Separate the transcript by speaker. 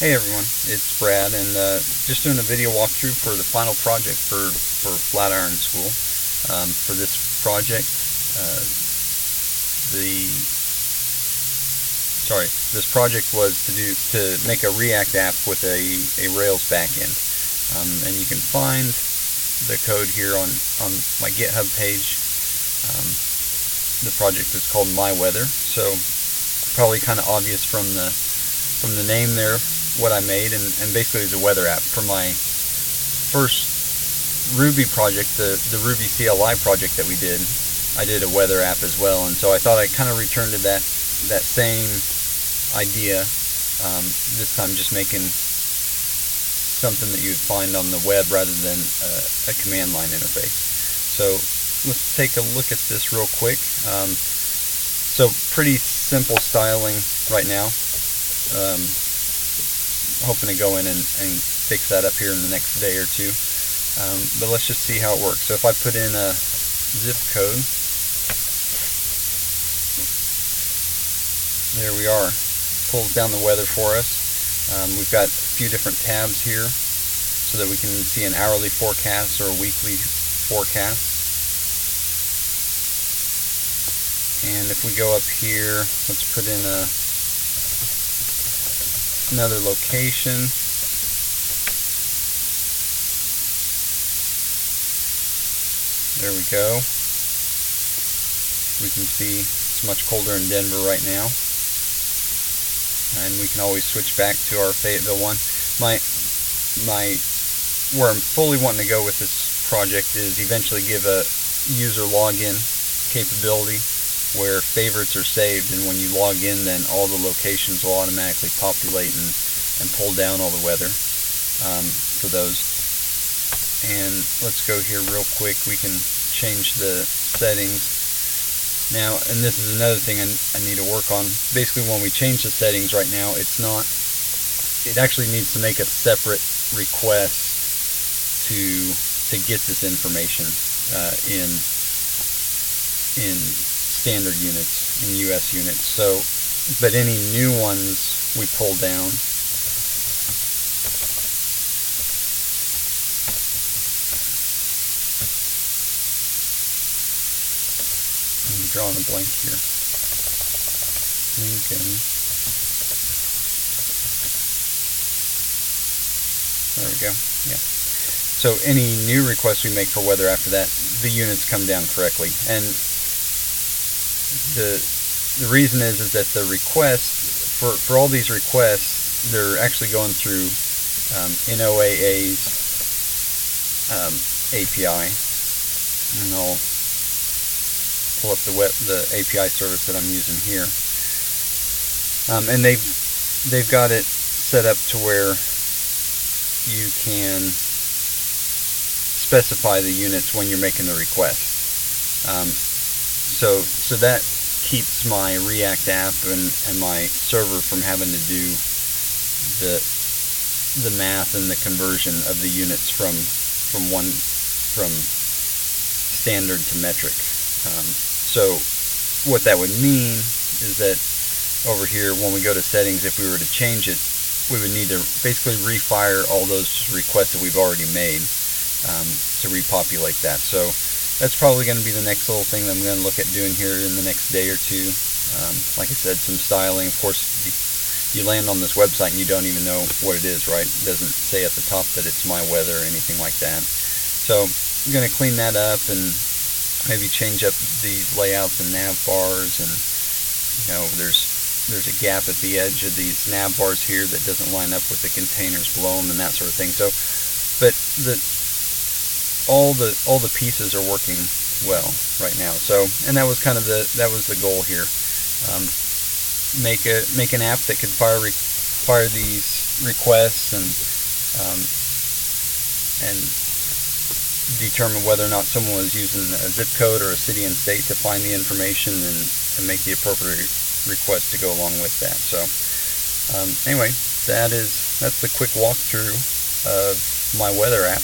Speaker 1: Hey everyone, it's Brad, and just doing a video walkthrough for the final project for Flatiron School. For this project, uh, the this project was to make a React app with a Rails backend, and you can find the code here on my GitHub page. Um, the project is called myWeather, so probably kind of obvious from the name there what I made, and basically it's a weather app. For my first Ruby project, the Ruby CLI project that we did, I did a weather app as well, and so I thought I'd kind of return to that same idea, this time just making something that you would find on the web rather than a command line interface. So let's take a look at this real quick. So pretty simple styling right now. Hoping to go in and fix that up here in the next day or two. But let's just see how it works. So if I put in a zip code, there we are. Pulls down the weather for us. We've got a few different tabs here so that we can see an hourly forecast or a weekly forecast. And if we go up here, let's put in another location. There we go. We can see it's much colder in Denver right now. And we can always switch back to our Fayetteville one. Where I'm fully wanting to go with this project is eventually give a user login capability where favorites are saved, and when you log in, then all the locations will automatically populate and pull down all the weather for those. And let's go here real quick. We can change the settings now, and this is another thing I need to work on. Basically, when we change the settings right now, it actually needs to make a separate request to get this information in standard units, in US units. So, but any new ones we pull down, I'm drawing a blank here. Lincoln. There we go. Yeah. So any new requests we make for weather after that, the units come down correctly. And the reason is that the request for all these requests, they're actually going through NOAA's API, and I'll pull up the API service that I'm using here, and they've got it set up to where you can specify the units when you're making the request. So that keeps my React app and my server from having to do the math and the conversion of the units from standard to metric. So what that would mean is that over here, when we go to settings, if we were to change it, we would need to basically refire all those requests that we've already made to repopulate that. So that's probably going to be the next little thing that I'm going to look at doing here in the next day or two. Like I said, some styling. Of course, you land on this website and you don't even know what it is, right? It doesn't say at the top that it's myWeather or anything like that. So I'm going to clean that up and maybe change up these layouts and nav bars, and there's a gap at the edge of these nav bars here that doesn't line up with the containers below them and that sort of thing. So, but all the pieces are working well right now. So, and that was kind of the goal here. Make an app that could fire these requests and determine whether or not someone was using a zip code or a city and state to find the information and make the appropriate request to go along with that. So anyway, that's the quick walkthrough of my weather app.